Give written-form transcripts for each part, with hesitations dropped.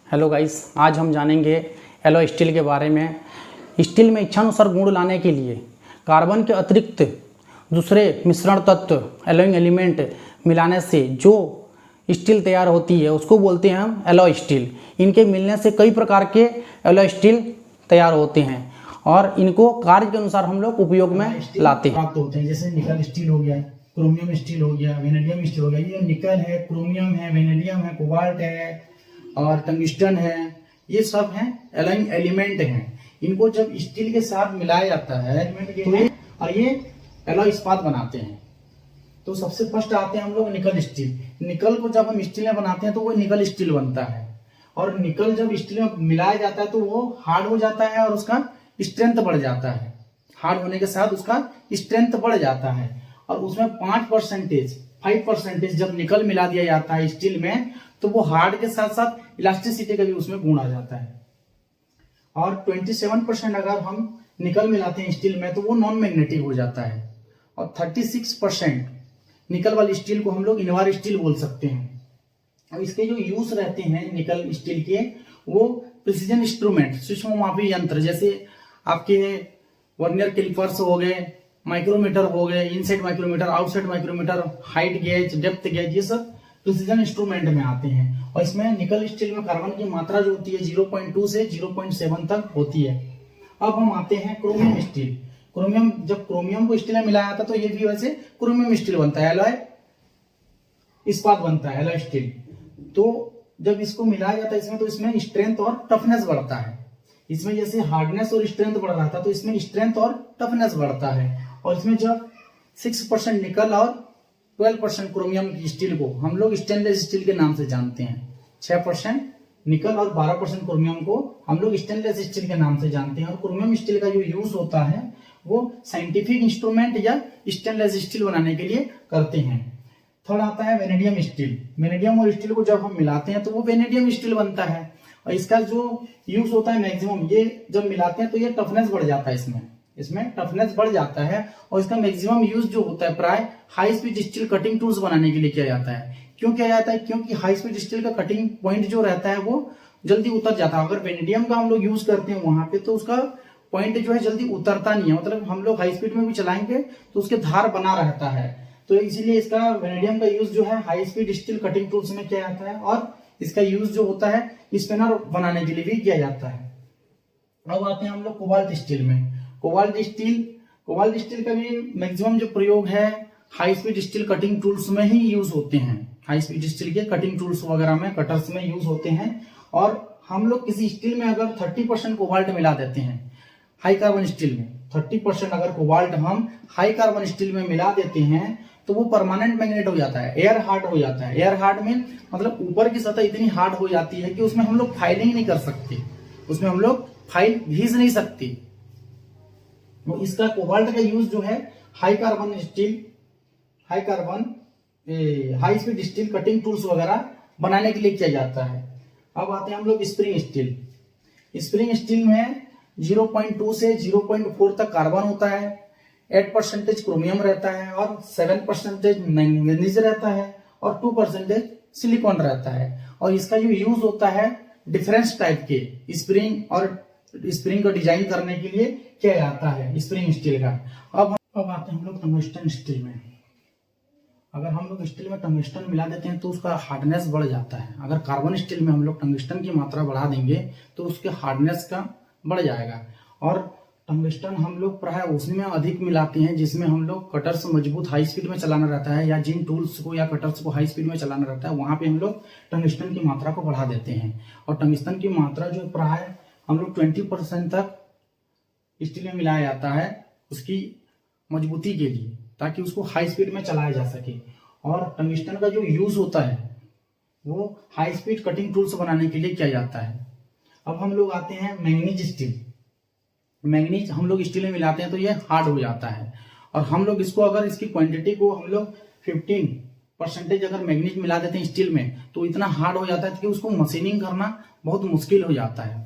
Hello guys, आज हम जानेंगे एलॉय स्टील के बारे में। स्टील में इच्छानुसार गुण लाने के लिए कार्बन के अतिरिक्त दूसरे मिश्रण तत्व एलॉइंग एलिमेंट मिलाने से जो स्टील तैयार होती है उसको बोलते हैं हम एलॉय स्टील। इनके मिलने से कई प्रकार के एलॉय स्टील तैयार होते हैं और इनको कार्य के अनुसार हम लोग उपयोग में लाते हैं। प्राप्त होते हैं, जैसे निकल स्टील हो गया, क्रोमियम स्टील हो गया, वेनेडियम स्टील हो गया। ये निकल है, क्रोमियम है, वेनेडियम है, कोबाल्ट है और टंगस्टन है, ये सब हैं एलॉइंग एलिमेंट हैं। इनको जब स्टील के साथ मिलाया जाता है तो ये एलॉय इस्पात बनाते हैं। तो सबसे फर्स्ट आते हैं हम लोग निकल स्टील। निकल को जब हम स्टील में बनाते हैं तो वो निकल स्टील बनता है, और निकल जब स्टील में मिलाया जाता है तो वो हार्ड हो जाता है और उसका स्ट्रेंथ बढ़ जाता है। हार्ड होने के साथ उसका स्ट्रेंथ बढ़ जाता है, और उसमें 5% जब निकल मिला दिया जाता है स्टील में तो वो हार्ड के साथ साथ इलास्टिसिटी का भी उसमें गुण आ जाता है। और 27% अगर हम निकल मिलाते हैं स्टील में तो वो नॉन मैग्नेटिक हो जाता है, और 36% निकल वाली स्टील को हम लोग इनवार स्टील बोल सकते हैं। और इसके जो यूज रहते हैं निकल स्टील के, वो प्रिसीजन इंस्ट्रूमेंट, सूक्ष्म मापी यंत्र, जैसे आपके वर्नियर कैलिपर्स हो गए, माइक्रोमीटर हो गए, inside micrometer, outside micrometer, height gauge, depth gauge, ये सब प्रिसीजन इंस्ट्रूमेंट में आते हैं। और इसमें निकल स्टील में कार्बन की मात्रा जो होती है 0.2 से 0.7 तक होती है। अब हम आते हैं क्रोमियम स्टील। क्रोमियम, जब क्रोमियम को स्टील में मिलाया जाता तो ये भी वैसे क्रोमियम स्टील बनता है, एलॉय इस्पात बनता है, एलॉय स्टील। तो जब इसको मिलाया जाता है इसमें तो इसमें स्ट्रेंथ और टफनेस बढ़ता है। इसमें जैसे हार्डनेस और स्ट्रेंथ बढ़ रहा था तो इसमें स्ट्रेंथ और टफनेस बढ़ता है। और इसमें जब 6% निकल और 12% क्रोमियम की स्टील को हम लोग स्टेनलेस स्टील के नाम से जानते हैं। 6% निकल और 12% क्रोमियम को हम लोग स्टेनलेस स्टील के नाम से जानते हैं। और क्रोमियम स्टील का जो यूज होता है वो साइंटिफिक इंस्ट्रूमेंट या स्टेनलेस स्टील बनाने के लिए करते हैं। थर्ड आता है वेनेडियम स्टील। वेनेडियम और स्टील को जब हम मिलाते हैं तो वो वेनेडियम स्टील बनता है, और इसका जो यूज होता है मैक्सिमम, ये जब मिलाते हैं तो ये टफनेस बढ़ जाता है, इसमें टफनेस बढ़ जाता है। और इसका मैक्सिमम यूज जो होता है प्राय high speed steel cutting tools बनाने के लिए किया जाता है। क्यों किया जाता है? क्योंकि हाई स्पीड स्टील का कटिंग पॉइंट जो रहता है वो जल्दी उतर जाता है। अगर वेनेडियम का हम लोग यूज करते हैं वहां पे तो उसका पॉइंट जो है जल्दी उतरता नहीं है, मतलब हम लोग हाई स्पीड में भी चलाएंगे तो उसके धार बना रहता है। तो इसीलिए इसका वेनेडियम का यूज जो है high speed steel cutting tools में किया जाता है, और इसका यूज जो होता है स्पिनर बनाने के लिए भी किया जाता है। अब आते हैं हम लोग कोबाल्ट स्टील में। कोबाल्ट स्टील का भी मैक्सिमम जो प्रयोग है high speed steel cutting tools में ही यूज होते हैं। हाई स्पीड स्टील के कटिंग टूल्स वगैरह में, कटर्स में यूज होते हैं। और हम लोग किसी स्टील में अगर 30% कोबाल्ट मिला देते हैं, हाई कार्बन स्टील में 30% अगर कोबाल्ट हम हाई कार्बन स्टील में मिला देते हैं तो वो परमानेंट मैग्नेट हो जाता है, एयर हार्ड हो जाता है। एयर हार्ड में मतलब ऊपर की सतह इतनी हार्ड हो जाती है कि उसमें हम लोग फाइलिंग नहीं कर सकते, उसमें हम लोग फाइल भेज नहीं सकते। तो इसका कोबाल्ट का यूज जो है high speed steel cutting tools वगैरह बनाने के लिए किया जाता है। अब आते हैं हम लोग स्प्रिंग स्टील। स्प्रिंग स्टील में 0.2 से 0.4 तक कार्बन होता है, 8% क्रोमियम रहता है, और 7% मैंगनीज रहता है, और 2% सिलिकॉन रहता है। और इसका जो यूज होता है डिफरेंस टाइप के स्प्रिंग और स्प्रिंग को डिजाइन करने के लिए किया जाता है स्प्रिंग स्टील का। अब आते हैं हम लोग टंगस्टन स्टील में। अगर हम लोग स्टील में टंगस्टन मिला देते हैं तो उसका हार्डनेस बढ़ जाता है। अगर कार्बन स्टील में हम लोग टंगस्टन की मात्रा बढ़ा देंगे तो उसके हार्डनेस का बढ़ जाएगा। और टंगस्टन हम लोग प्राय उसमें अधिक मिलाते हैं जिसमें हम लोग कटर्स मजबूत हाई स्पीड में चलाना रहता है, या जिन टूल्स को या कटर्स को हाई स्पीड में चलाना रहता है वहां पे हम लोग टंगस्टन की मात्रा को बढ़ा देते हैं। और टंगस्टन की मात्रा जो प्राय हम लोग 20% तक स्टील में मिलाया जाता है उसकी मजबूती के लिए, ताकि उसको हाई स्पीड में चलाया जा सके। और टंगस्टन का जो यूज होता है वो हाई स्पीड कटिंग टूल्स बनाने के लिए किया जाता है। अब हम लोग आते हैं मैंगनीज स्टील। मैंगनीज हम लोग स्टील में मिलाते हैं तो ये हार्ड हो जाता है, और हम लोग इसको अगर इसकी क्वांटिटी को हम लोग 15% अगर मैंगनीज मिला देते हैं स्टील में तो इतना हार्ड हो जाता है कि उसको मशीनिंग करना बहुत मुश्किल हो जाता है।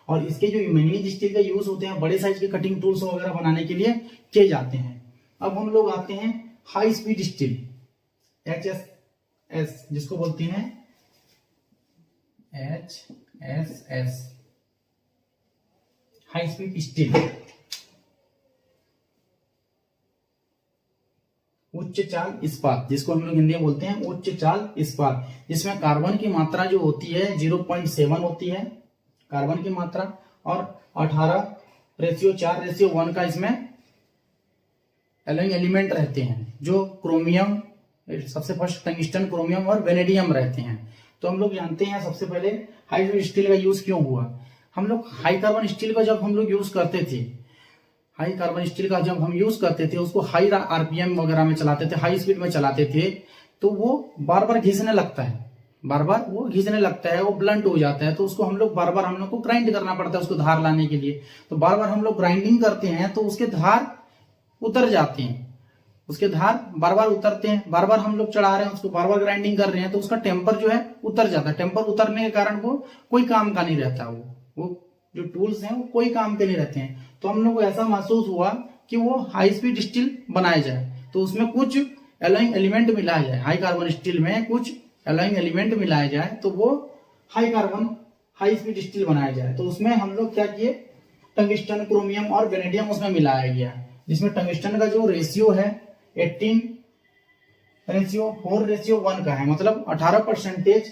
और इसके जो मैंगनीज स्टील का यूज होते हैं बड़े साइज के कटिंग टूल्स वगैरह बनाने के लिए किए जाते हैं। अब हम लोग आते हैं हाई स्पीड स्टील, HSS जिसको बोलते हैं HSS हाई स्पीड स्टील, उच्च चाल इस्पात, जिसको हम लोग हिंदी में बोलते हैं उच्च चाल इस्पात, जिसमें कार्बन की मात्रा जो होती है 0.7 होती है कार्बन की मात्रा, और 18:4:1 का इसमें एलोइंग एलिमेंट रहते हैं, जो क्रोमियम, सबसे फर्स्ट टंगस्टन, क्रोमियम और वेनेडियम रहते हैं। तो हम लोग जानते हैं सबसे पहले हाई स्पीड स्टील का यूज क्यों हुआ। हम लोग हाई कार्बन स्टील का जब हम लोग यूज करते थे, हाई कार्बन स्टील का जब हम यूज करते थे, उसको हाई आरपीएम वगैरह में चलाते थे, हाई स्पीड में चलाते थे, तो वो बार बार घिसने लगता है, बार बार वो घिसने लगता है, वो ब्लंट हो जाता है। तो उसको हम लोग बार बार हम लोग को ग्राइंड करना पड़ता है उसको धार लाने के लिए। तो बार बार हम लोग ग्राइंडिंग करते हैं तो उसके धार उतर जाते हैं, उसके धार बार बार उतरते हैं, बार बार हम लोग चढ़ा रहे हैं उसको, बार बार ग्राइंडिंग कर रहे हैं, तो उसका टेम्पर जो है उतर जाता है। टेम्पर उतरने के कारण वो कोई काम का नहीं रहता, वो जो टूल्स हैं वो कोई काम के नहीं रहते हैं। तो हम लोग को ऐसा महसूस हुआ कि वो हाई स्पीड स्टील बनाया जाए, तो उसमें कुछ एलोइंग एलिमेंट मिलाया जाए, हाई कार्बन स्टील में कुछ एलोइंग एलिमेंट मिलाया जाए, तो वो high carbon high speed steel बनाया जाए। तो उसमें हम लोग क्या किए, टंगस्टन, क्रोमियम और वेनेडियम उसमें मिलाया गया, जिसमें टंगस्टन का जो रेशियो है 18:4:1 का है, मतलब 18%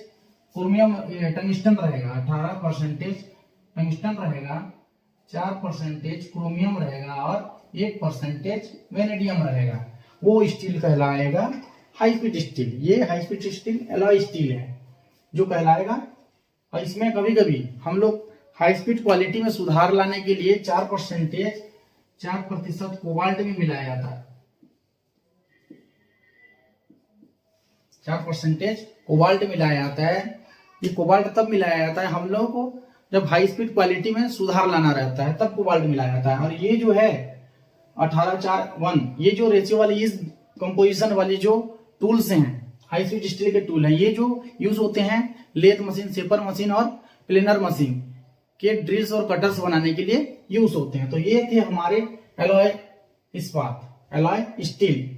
क्रोमियम टंगस्टन रहेगा, 18% टंगस्टन रहेगा, 4% क्रोमियम रहेगा और 1% वेनेडियम रहेगा। वो स्टील कहलाएगा हाई स्पीड स्टील। ये high speed steel alloy steel है जो कहलाएगा। और इसमें कभी कभी हम लोग हाई स्पीड क्वालिटी में सुधार लाने के लिए 4% कोबाल्ट भी मिलाया जाता है, 4% कोबाल्ट मिलाया जाता है। ये कोबाल्ट तब मिलाया जाता है हम लोगों को जब हाई स्पीड क्वालिटी में सुधार लाना रहता है, तब कोबाल्ट मिलाया जाता है। और ये जो है 18:4:1, ये जो रेशियो वाली इस कंपोजिशन वाली जो टूल्स हैं, हाई स्पीड स्टील के टूल हैं, ये जो यूज होते हैं लेथ मशीन, शेपर मशीन और प्लेनर मशीन के ड्रिल्स और कटर्स बनाने के लिए यूज होते हैं। तो ये थे हमारे एलॉय इस्पात, एलॉय स्टील।